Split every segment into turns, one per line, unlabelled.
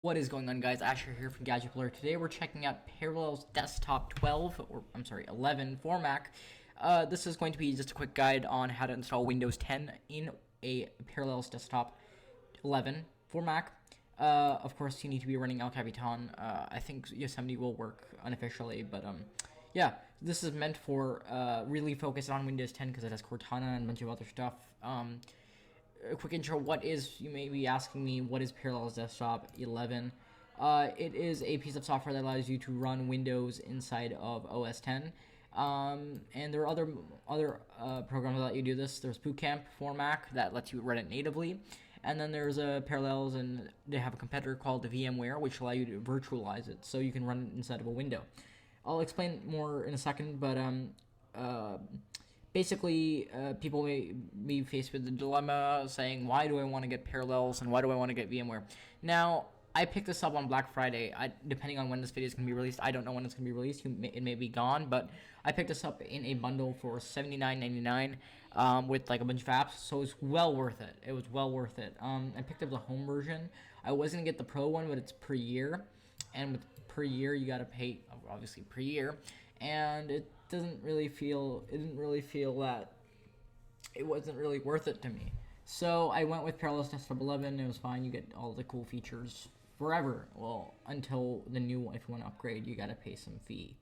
What is going on, guys? Asher here from Gadget Blur. Today we're checking out Parallels Desktop 12, or I'm sorry, 11 for Mac. This is going to be just a quick guide on how to install Windows 10 in a Parallels Desktop 11 for Mac. Of course, you need to be running El Capitan. I think Yosemite will work unofficially, but yeah, this is meant for really focus on Windows 10 because it has Cortana and a bunch of other stuff. A quick intro. You may be asking me, what is Parallels Desktop 11? It is a piece of software that allows you to run Windows inside of OS 10. And there are other programs that let you do this. There's Boot Camp for Mac that lets you run it natively. And then there's Parallels, and they have a competitor called the VMware, which allow you to virtualize it so you can run it inside of a window. I'll explain more in a second, but basically, people may be faced with the dilemma saying, why do I want to get Parallels and why do I want to get VMware? Now, I picked this up on Black Friday. Depending on when this video is going to be released, I don't know when it's going to be released. It may be gone, but I picked this up in a bundle for $79.99 with like a bunch of apps, so it's well worth it. It was well worth it. I picked up the home version. I was going to get the pro one, but it's per year, and with per year, you got to pay, obviously, per year, and it didn't really feel that it wasn't really worth it to me. So I went with Parallels Desktop 11. It was fine. You get all the cool features forever. Well, until the new one. If you want to upgrade, you gotta pay some fee.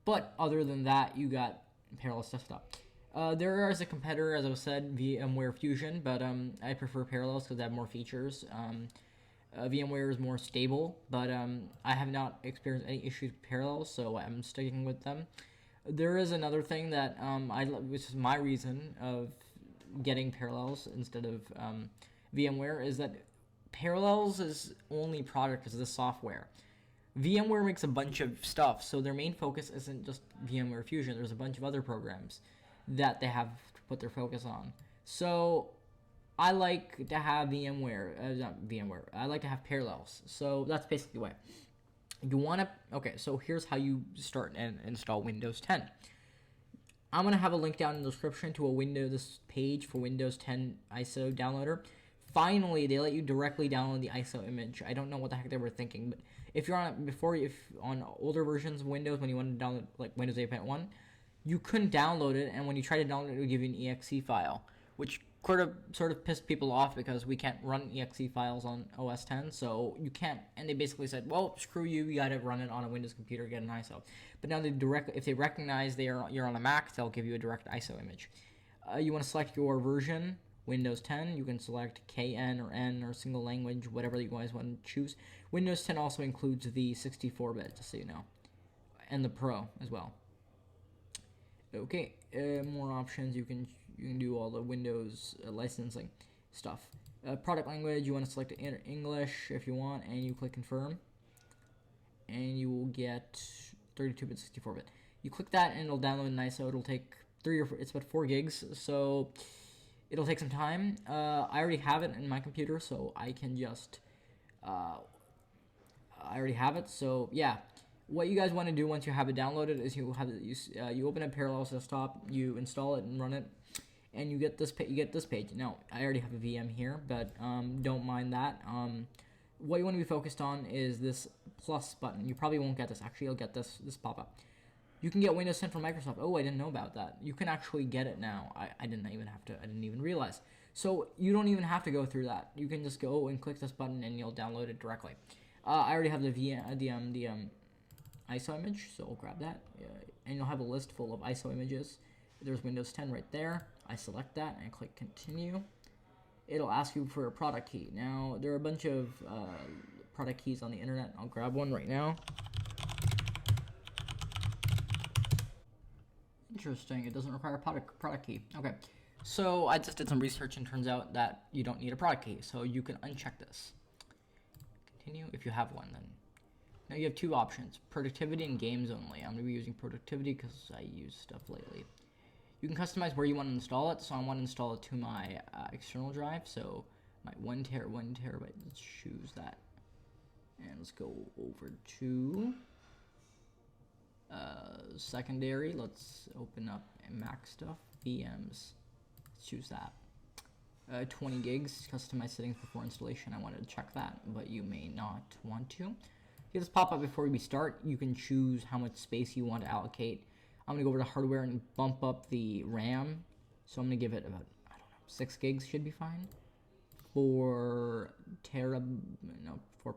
But other than that, you got Parallels Desktop. There is a competitor, as I said, VMware Fusion, but I prefer Parallels because they have more features. VMware is more stable, but I have not experienced any issues with Parallels, so I'm sticking with them. There is another thing that which is my reason of getting Parallels instead of VMware, is that Parallels is only product is the software. VMware makes a bunch of stuff, so their main focus isn't just VMware Fusion. There's a bunch of other programs that they have to put their focus on. So I like to have not VMware. I like to have Parallels. So that's basically why. So here's how you start and install Windows 10. I'm going to have a link down in the description to this page for Windows 10 ISO downloader. Finally, they let you directly download the ISO image. I don't know what the heck they were thinking, but if you're on older versions of Windows, when you want to download like Windows 8.1, you couldn't download it, and when you try to download it, it would give you an exe file, which sort of pissed people off because we can't run exe files on OS 10, so you can't. And they basically said, well, screw you, you got to run it on a Windows computer, get an ISO. But now if they recognize you're on a Mac, they'll give you a direct ISO image. You want to select your version, Windows 10. You can select KN or N or single language, whatever you guys want to choose. Windows 10 also includes the 64-bit, just so you know, and the Pro as well. Okay, more options. You can do all the Windows licensing stuff. Product language, you want to select English if you want, and you click confirm, and you will get 32-bit, 64-bit. You click that, and it'll download an ISO. It'll take it's about 4 gigs, so it'll take some time. I already have it in my computer, so I can just I already have it. So yeah. What you guys want to do once you have it downloaded is you open up Parallels Desktop, you install it and run it, and you get this page. Now, I already have a VM here, but don't mind that. What you want to be focused on is this plus button. You probably won't get this. Actually, you'll get this pop-up. You can get Windows 10 from Microsoft. Oh, I didn't know about that. You can actually get it now. I didn't even realize. So you don't even have to go through that. You can just go and click this button, and you'll download it directly. I already have the ISO image, so I'll grab that, and you'll have a list full of ISO images. There's Windows 10 right there. I select that and click continue. It'll ask you for a product key. Now, there are a bunch of product keys on the internet. I'll grab one right now. Interesting, it doesn't require a product key. Okay, so I just did some research, and turns out that you don't need a product key, so you can uncheck this. Continue if you have one, then. Now you have two options, productivity and games only. I'm going to be using productivity because I use stuff lately. You can customize where you want to install it, so I want to install it to my external drive, so my 1 terabyte, let's choose that. And let's go over to secondary. Let's open up Mac stuff, VMs, let's choose that. 20 gigs, customize settings before installation. I wanted to check that, but you may not want to. Get this pop up before we start. You can choose how much space you want to allocate. I'm going to go over to hardware and bump up the RAM. So I'm going to give it about, I don't know, 6 gigs should be fine. 4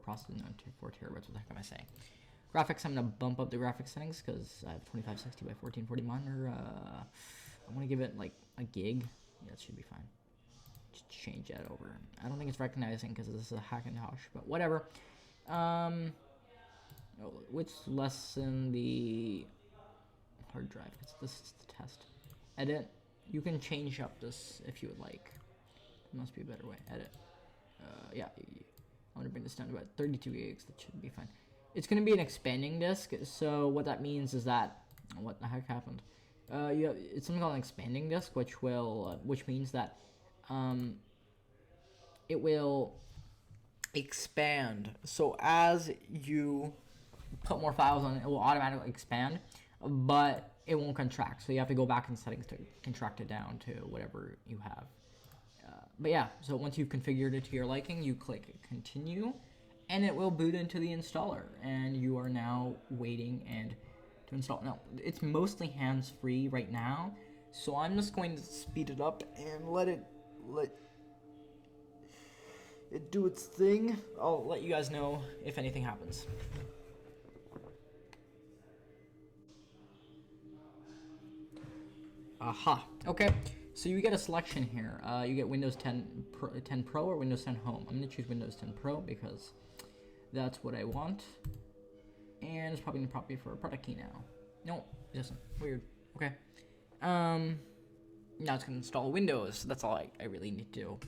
processing, no, 4 terabytes, what the heck am I saying? Graphics, I'm going to bump up the graphics settings because I have 2560 by 1440 monitor. I want to give it like a gig. Yeah, that should be fine. Just change that over. I don't think it's recognizing because this is a Hackintosh, but whatever. Which lessen the hard drive? Because this is the test. Edit. You can change up this if you would like. There must be a better way. Edit. Yeah. I'm gonna bring this down to about 32 gigs. That should be fine. It's gonna be an expanding disk. So what that means is that what the heck happened? It's something called an expanding disk, which means that it will expand. So as you put more files on it, it will automatically expand, but it won't contract. So you have to go back in settings to contract it down to whatever you have. But yeah, so once you've configured it to your liking, you click continue, and it will boot into the installer, and you are now waiting and to install. Now, it's mostly hands-free right now, so I'm just going to speed it up and let it do its thing. I'll let you guys know if anything happens. Aha. Okay. So you get a selection here. You get Windows 10 Pro or Windows 10 Home. I'm going to choose Windows 10 Pro because that's what I want. And it's probably going to prompt me for a product key now. No, it doesn't. Weird. Okay. Now it's going to install Windows. That's all I really need to do.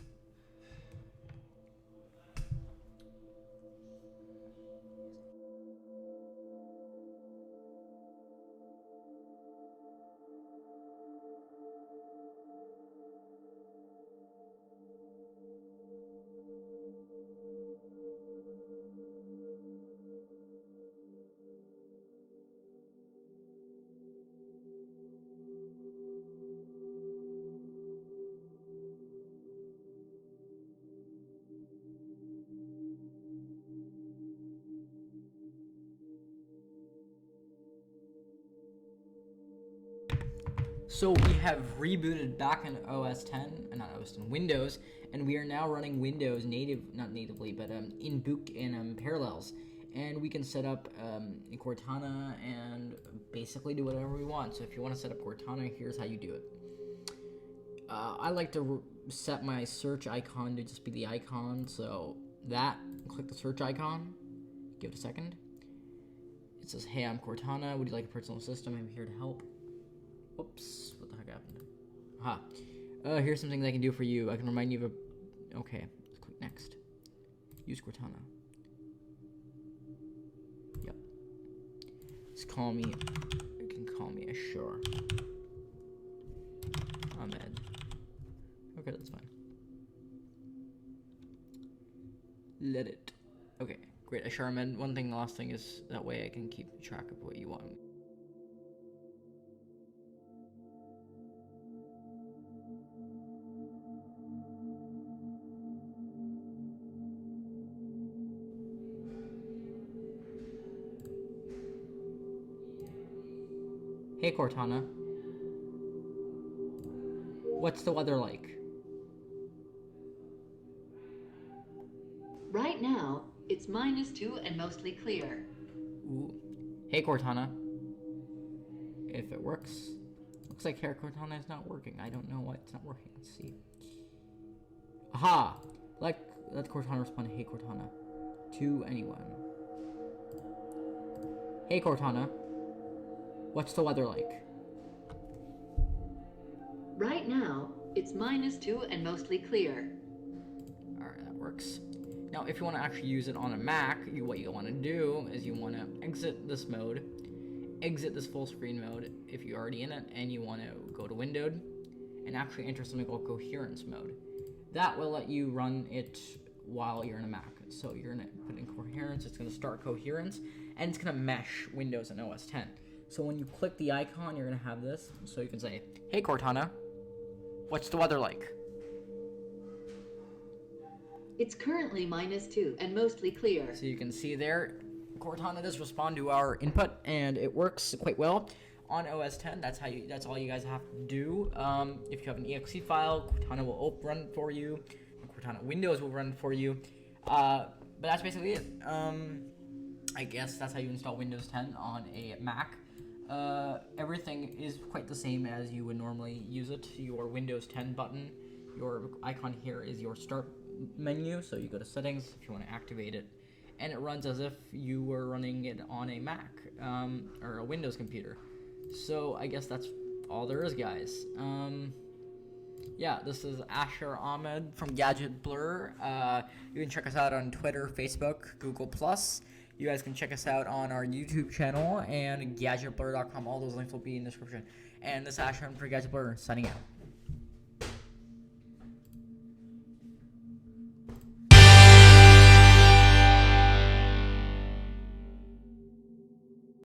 So we have rebooted back in OS 10, not OS 10, Windows, and we are now running Windows not natively, but in Book and Parallels. And we can set up Cortana and basically do whatever we want. So if you want to set up Cortana, here's how you do it. I like to set my search icon to just be the icon, so click the search icon, give it a second. It says, hey, I'm Cortana, would you like a personal assistant? I'm here to help. Oops, what the heck happened? Aha. Here's some things I can do for you. I can remind you of a... Okay, let's click next. Use Cortana. Yep. Just call me... You can call me Ashur. Ahmed. Okay, that's fine. Let it. Okay, great. Ashur Ahmed. One thing, the last thing is that way I can keep track of what you want. Hey Cortana, what's the weather like?
Right now, it's -2 and mostly clear.
Ooh. Hey Cortana, if it works. Looks like Hey Cortana is not working. I don't know why it's not working. Let's see. Aha! Let Cortana respond to Hey Cortana. To anyone. Hey Cortana. What's the weather like?
Right now, it's -2 and mostly clear.
Alright, that works. Now, if you want to actually use it on a Mac, what you want to do is you want to exit this mode, exit this full screen mode if you're already in it, and you want to go to Windowed, and actually enter something called Coherence mode. That will let you run it while you're in a Mac. So you're going to put in Coherence, it's going to start Coherence, and it's going to mesh Windows and OS 10. So when you click the icon, you're going to have this. So you can say, hey Cortana, what's the weather like?
It's currently -2 and mostly clear.
So you can see there, Cortana does respond to our input, and it works quite well. On OS 10, that's all you guys have to do. If you have an exe file, Cortana will run for you. Cortana Windows will run for you. But that's basically it. I guess that's how you install Windows 10 on a Mac. Everything is quite the same as you would normally use it. Your Windows 10 button, your icon here is your start menu, so you go to settings if you want to activate it, and it runs as if you were running it on a Mac or a Windows computer. So I guess that's all there is, guys. Yeah, this is Asher Ahmed from Gadget Blur. You can check us out on Twitter, Facebook, Google+. You guys can check us out on our YouTube channel and gadgetblur.com. All those links will be in the description. And this is Asher for Gadget Blur, signing out.